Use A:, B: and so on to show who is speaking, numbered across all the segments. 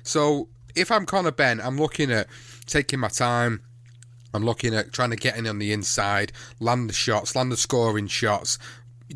A: So if I'm Conor Benn, I'm looking at taking my time. I'm looking at trying to get in on the inside, land the shots, land the scoring shots,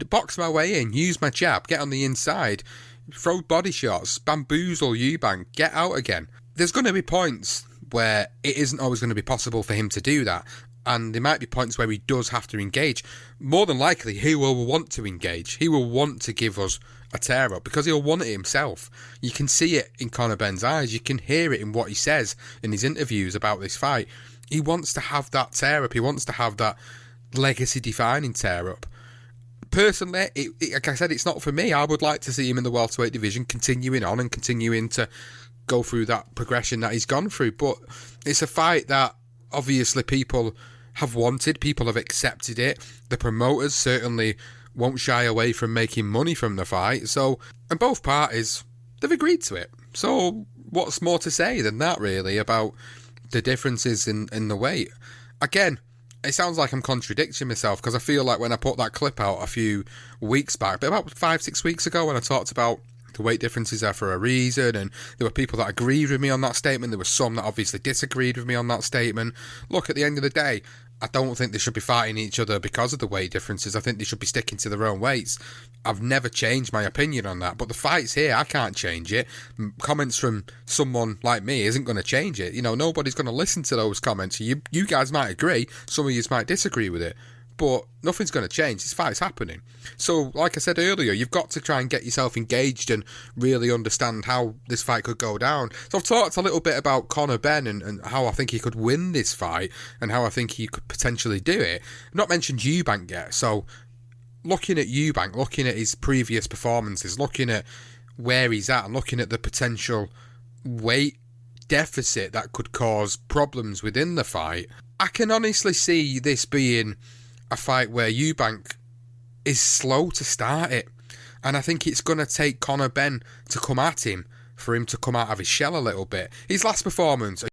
A: box my way in, use my jab, get on the inside, throw body shots, bamboozle Eubank, get out again. There's going to be points where it isn't always going to be possible for him to do that. And there might be points where he does have to engage. More than likely, he will want to engage. He will want to give us a tear-up because he'll want it himself. You can see it in Conor Benn's eyes. You can hear it in what he says in his interviews about this fight. He wants to have that tear-up. He wants to have that legacy-defining tear-up. Personally, like I said, it's not for me. I would like to see him in the welterweight division continuing on and continuing to go through that progression that he's gone through. But it's a fight that obviously people have wanted, people have accepted it. The promoters certainly won't shy away from making money from the fight. So, and both parties, they've agreed to it. So what's more to say than that, really, about the differences in the weight? Again, it sounds like I'm contradicting myself because I feel like when I put that clip out a few weeks back, but about 5-6 weeks ago, when I talked about the weight differences are for a reason, and there were people that agreed with me on that statement. There were some that obviously disagreed with me on that statement. Look, at the end of the day, I don't think they should be fighting each other because of the weight differences. I think they should be sticking to their own weights. I've never changed my opinion on that, but the fight's here. I can't change it. Comments from someone like me isn't going to change it. You know, nobody's going to listen to those comments. You guys might agree. Some of you might disagree with it. But nothing's going to change. This fight's happening. So, like I said earlier, you've got to try and get yourself engaged and really understand how this fight could go down. So I've talked a little bit about Conor Benn and how I think he could win this fight and how I think he could potentially do it. I've not mentioned Eubank yet. So looking at Eubank, looking at his previous performances, looking at where he's at and looking at the potential weight deficit that could cause problems within the fight, I can honestly see this being a fight where Eubank is slow to start it. And I think it's going to take Conor Benn to come at him for him to come out of his shell a little bit. His last performance